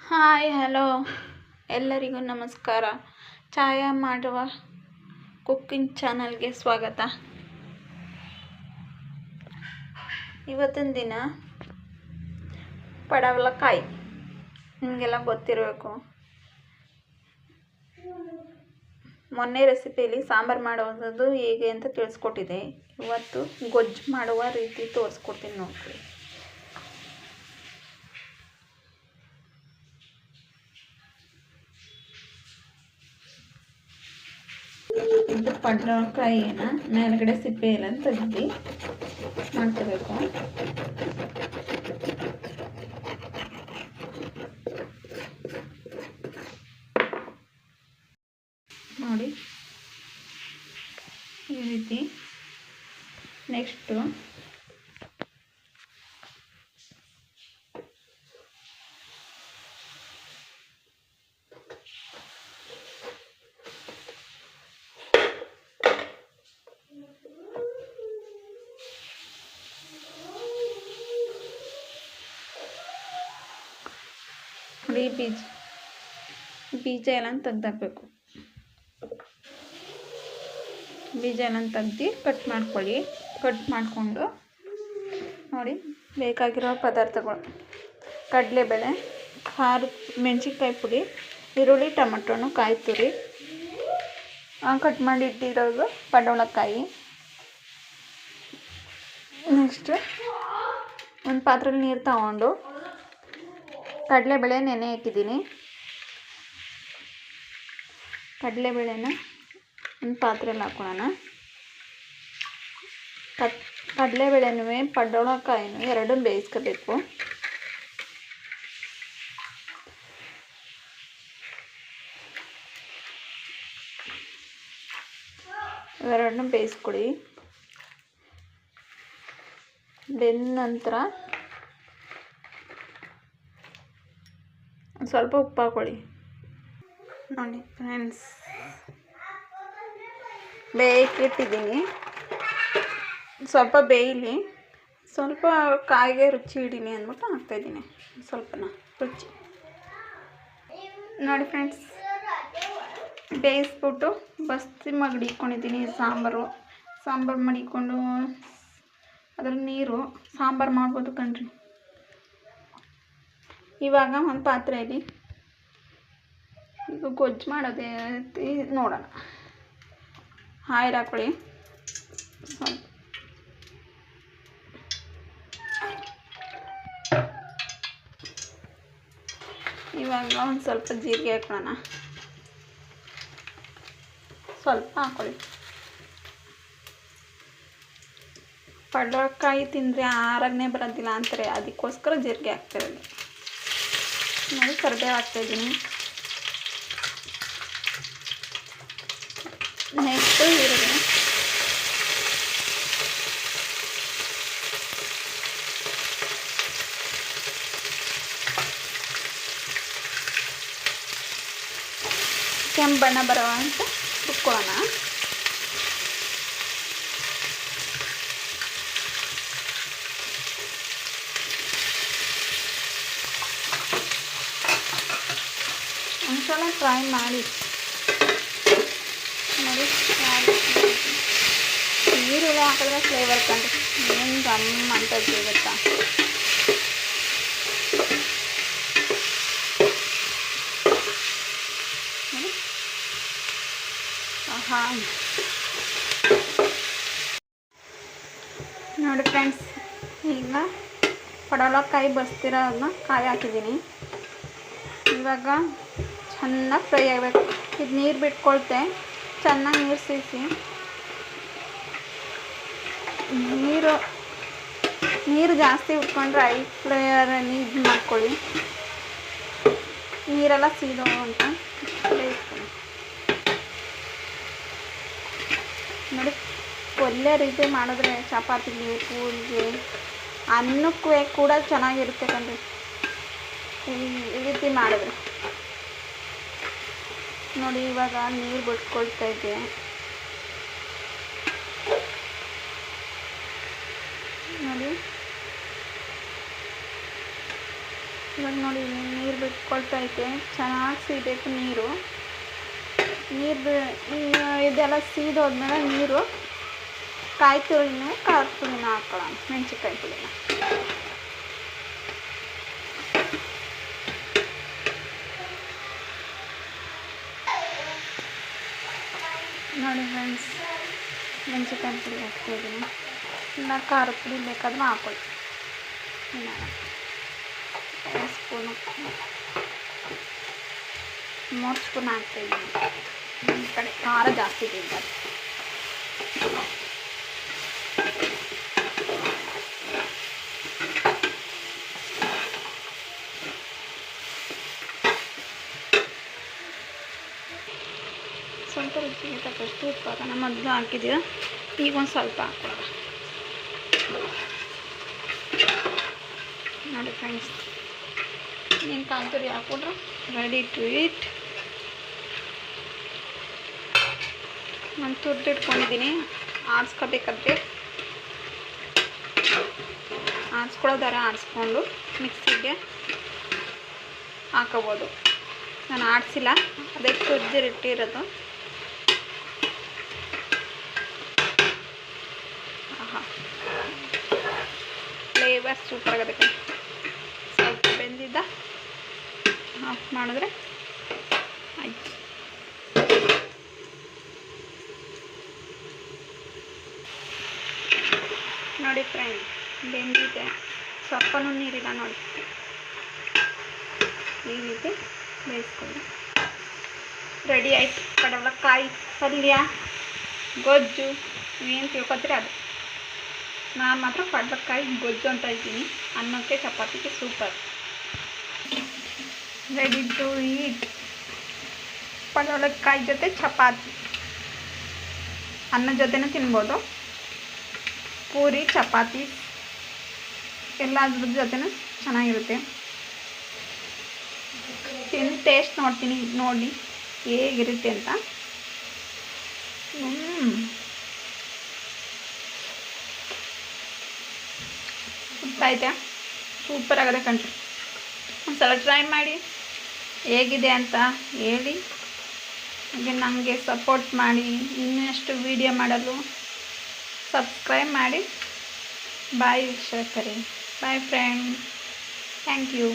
Hi hello ಎಲ್ಲರಿಗೂ ನಮಸ್ಕಾರ. ಛಾಯಾ ಮಾಡುವ ಕುಕ್ಕಿಂಗ್ ಚಾನಲ್ಗೆ ಸ್ವಾಗತ. ಇವತ್ತಿನ ದಿನ ಪಡವಲಕಾಯಿ ನಿಮಗೆಲ್ಲ ಗೊತ್ತಿರಬೇಕು. ಮೊನ್ನೆ ರೆಸಿಪಿಯಲ್ಲಿ ಸಾಂಬಾರು ಮಾಡೋದು ಹೇಗೆ ಅಂತ ತಿಳಿಸ್ಕೊಟ್ಟಿದೆ. ಇವತ್ತು ಗೊಜ್ಜು ಮಾಡುವ ರೀತಿ ತೋರಿಸ್ಕೊಡ್ತೀನಿ ನೋಡ್ಕೊಳ್ಳಿ. ಇದು ಪಡವಲಕಾಯಿನ ಮೇಲ್ಗಡೆ ಸಿಪ್ಪೆ ಎಲ್ಲ ತೆಗೆದು ಮಾಡ್ಕೋಬೇಕು. ನೋಡಿ ಈ ರೀತಿ. ನೆಕ್ಸ್ಟು ಬೀಜ ಎಲ್ಲ ತೆಗ್ದಾಕಬೇಕು. ಬೀಜ ಎಲ್ಲ ತೆಗ್ದು ಕಟ್ ಮಾಡ್ಕೊಳ್ಳಿ. ಕಟ್ ಮಾಡಿಕೊಂಡು ನೋಡಿ ಬೇಕಾಗಿರೋ ಪದಾರ್ಥಗಳು: ಕಡಲೆಬೇಳೆ, ಖಾರ, ಮೆಣಸಿನ್ಕಾಯಿ ಪುಡಿ, ಈರುಳ್ಳಿ, ಟೊಮೆಟೊನು, ಕಾಯಿ ತುರಿ, ಕಟ್ ಮಾಡಿ ಇಟ್ಟಿರೋದು ಪಡವಲಕಾಯಿ. ನೆಕ್ಸ್ಟ್ ಒಂದು ಪಾತ್ರೆಯಲ್ಲಿ ನೀರು ತಗೊಂಡು ಕಡಲೆಬೇಳೆ ನೆನೆ ಇಟ್ಟಿದ್ದೀನಿ. ಕಡಲೆಬೇಳೆನ ಒಂದು ಪಾತ್ರೆಯಲ್ಲಿ ಹಾಕೊಳ್ಳೋಣ. ಕಡಲೆಬೇಳೆನೂ ಪಡವಲಕಾಯಿನೂ ಎರಡೂ ಬೇಯಿಸ್ಕೋಬೇಕು. ಇವೆರಡನ್ನೂ ಬೇಯಿಸ್ಕೊಳ್ಳಿ. ಬೆಂದ ನಂತರ ಸ್ವಲ್ಪ ಉಪ್ಪು ಹಾಕೊಳ್ಳಿ. ನೋಡಿ ಫ್ರೆಂಡ್ಸ್, ಬೇಯಕ್ಕಿಟ್ಟಿದ್ದೀನಿ. ಸ್ವಲ್ಪ ಬೇಯಲಿ, ಸ್ವಲ್ಪ ಕಾಯಿಗೆ ರುಚಿ ಹಿಡೀನಿ ಅಂದ್ಬಿಟ್ಟು ಹಾಕ್ತಾಯಿದ್ದೀನಿ ಸ್ವಲ್ಪನ ರುಚಿ. ನೋಡಿ ಫ್ರೆಂಡ್ಸ್, ಬೇಯಿಸ್ಬಿಟ್ಟು ಬಸ್ತಿ ಮಡಿಕೊಂಡಿದ್ದೀನಿ. ಸಾಂಬಾರು ಮಡಿಕೊಂಡು ಅದ್ರಲ್ಲಿ ನೀರು ಸಾಂಬಾರು ಮಾಡ್ಬೋದು ಕಣ್ರಿ. ಇವಾಗ ಒಂದು ಪಾತ್ರೆಯಲ್ಲಿ ಈಗ ಗೊಜ್ಜು ಮಾಡೋದೇ ನೋಡೋಣ. ಆಯಿಲ್ ಹಾಕೊಳ್ಳಿ. ಸ್ವಲ್ಪ ಇವಾಗ ಒಂದು ಸ್ವಲ್ಪ ಜೀರಿಗೆ ಹಾಕೊಳ್ಳೋಣ. ಸ್ವಲ್ಪ ಹಾಕೊಳ್ಳಿ. ಪಡವಲಕಾಯಿ ತಿಂದರೆ ಆರೋಗ್ಯ ಬರೋದಿಲ್ಲ ಅಂತಾರೆ, ಅದಕ್ಕೋಸ್ಕರ ಜೀರಿಗೆ ಹಾಕ್ತಿರೋದು. ನೋಡಿ ಕರಿಬೇವು ಹಾಕ್ತಾಯಿದ್ದೀನಿ. ನೆಕ್ಸ್ಟು ಈರುಳ್ಳಿ. ಕೆಂಪು ಬಣ್ಣ ಬರೋ ಅಂತ ಹುರ್ಕೊಳ್ಳೋಣ. ಒಂದ್ಸಲ ಟ್ರೈ ಮಾಡಿ ನೋಡಿ. ಈರುಳ್ಳಿ ಹಾಕಿದ್ರೆ ಫ್ಲೇವರ್ ಕಂಡು ಏನು ಗಮ್ ಅಂತ ಸಿಗುತ್ತಾ. ನೋಡಿ ಫ್ರೆಂಡ್ಸ್, ಈಗ ಪಡವಲಕಾಯಿ ಬಸ್ತಿರೋದನ್ನ ಕಾಯಿ ಹಾಕಿದ್ದೀನಿ. ಇವಾಗ ಚೆನ್ನಾಗಿ ಫ್ರೈ ಆಗಬೇಕು. ಇದು ನೀರು ಬಿಟ್ಕೊಳ್ತೆ. ಚೆನ್ನಾಗಿ ನೀರು ಸೇರಿಸಿ, ನೀರು ಜಾಸ್ತಿ ಉಟ್ಕೊಂಡ್ರೆ ಐ ಫ್ಲೇವರಲ್ಲಿ ಇದು ಮಾಡ್ಕೊಳ್ಳಿ. ನೀರೆಲ್ಲ ಸೀದೋ ಅಂತ ಬೇಯಿಸ್ಕೊಳ್ಳಿ. ನೋಡಿ ಒಳ್ಳೆ ರೀತಿ ಮಾಡಿದ್ರೆ ಚಪಾತಿಗೆ, ಪೂರಿಗೆ, ಅನ್ನಕ್ಕೂ ಕೂಡ ಚೆನ್ನಾಗಿರುತ್ತೆ ಕಣ್ರಿ ಈ ರೀತಿ ಮಾಡಿದ್ರೆ. ನೋಡಿ ಇವಾಗ ನೀರು ಬಿಟ್ಕೊಳ್ತಾ ಇದೆ. ನೋಡಿ ಇವಾಗ ನೋಡಿ ನೀರು ಬಿಟ್ಕೊಳ್ತೈತೆ, ಚೆನ್ನಾಗಿ ಸೀಬೇಕು ನೀರು. ಇದೆಲ್ಲ ಸೀದೋದ್ಮೇಲೆ ನೀರು ಕಾಯಿ ತುರಿನೂ ಖಾರದ ಪುಡಿನ ಹಾಕೊಳ್ಳೋಣ, ಮೆಣಸಿನ್ಕಾಯಿ ಪುಡಿನ. ನೋಡಿ ಫ್ರೆಂಡ್ಸ್, ಮೆಣಸಿನ್ಕಾಯಿ ಪುಡಿ ಹಾಕ್ತಾಯಿದ್ದೀನಿ. ಇನ್ನು ಖಾರದ ಪುಡಿ ಬೇಕಾದ್ರೂ ಹಾಕೊಳ್ಳಿ. 2 ಸ್ಪೂನು 3 ಸ್ಪೂನ್ ಹಾಕ್ತಾಯಿದ್ದೀನಿ. ಈ ಕಡೆ ಖಾರ ಜಾಸ್ತಿ ತಿಂತಾರೆ. ಸ್ವಲ್ಪ ರುಚಿಗೆ ತಕ್ಕಷ್ಟು ಉಪ್ಪು ಹಾಕೋಣ. ಮೊದಲು ಹಾಕಿದ್ದೀರ, ಈಗ ಒಂದು ಸ್ವಲ್ಪ ಹಾಕೊಳ್ಳೋಣ. ನೋಡಿ ಫ್ರೆಂಡ್ಸ್, ನೀನು ಕಾಯಿ ತುರಿ ಹಾಕ್ಬಿಟ್ರೆ ರೆಡಿ ಟು ಈಟ್. ನಾನು ತುರಿದಿಟ್ಕೊಂಡಿದ್ದೀನಿ. ಆರಿಸ್ಕೋಬೇಕಾದ್ರೆ ಆರಿಸ್ಕೊಳ್ಳೋದಾರೆ ಆರಿಸ್ಕೊಂಡು ಮಿಕ್ಸಿಗೆ ಹಾಕೋಬೋದು. ನಾನು ಆಡಿಸಿಲ್ಲ, ಅದೇ ತುರಿದಿಟ್ಟಿರೋದು. ಆಹಾ, ಫ್ಲೇವರ್ ಸೂಪರ್ ಆಗೋದಕ್ಕೆ. ಸ್ವಲ್ಪ ಬೆಂದಿದ್ದ ಆಫ್ ಮಾಡಿದ್ರೆ ಆಯ್ತು. ನೋಡಿ ಫ್ರೆಂಡ್, ಬೆಂದಿದೆ, ಸ್ವಲ್ಪನೂ ನೀರಿಲ್ಲ ನೋಡಿ. ಈ ರೀತಿ ಬೇಯಿಸ್ಕೊಳ್ಳಿ. ರೆಡಿ ಆಯಿತು ಪಡವಲಕಾಯಿ ಪಲ್ಯ, ಗೊಜ್ಜು, ಏನು ತಿಳ್ಕೊತೀರಿ ಅದು. ನಾನು ಮಾತ್ರ ಪಡವಲಕಾಯಿ ಗೊಜ್ಜು ಅಂತ ಇದ್ದೀನಿ. ಅನ್ನಕ್ಕೆ ಚಪಾತಿಗೆ ಸೂಪರ್. Ready to eat. ಪಡವಲಕಾಯಿ ಜೊತೆ ಚಪಾತಿ, ಅನ್ನ ಜೊತೆನೂ ತಿನ್ಬೋದು. ಪೂರಿ, ಚಪಾತಿ ಎಲ್ಲದ್ರ ಜೊತೆನೂ ಚೆನ್ನಾಗಿರುತ್ತೆ. ತಿಂದು ಟೇಸ್ಟ್ ನೋಡ್ತೀನಿ, ನೋಡಿ ಹೇಗಿರುತ್ತೆ ಅಂತ. ಗೊತ್ತಾಯ್ತಾ? ಸೂಪರ್ ಆಗಿದೆ ಕಣ್ರಿ. ಒಂದ್ಸಲ ಟ್ರೈ ಮಾಡಿ, ಹೇಗಿದೆ ಅಂತ ಹೇಳಿ. ಹಾಗೆ ನನಗೆ ಸಪೋರ್ಟ್ ಮಾಡಿ, ಇನ್ನಷ್ಟು ವೀಡಿಯೋ ಮಾಡಲು ಸಬ್ಸ್ಕ್ರೈಬ್ ಮಾಡಿ. ಬಾಯ್ ವೀಕ್ಷಕರೇ, ಬಾಯ್ ಫ್ರೆಂಡ್, ಥ್ಯಾಂಕ್ ಯು.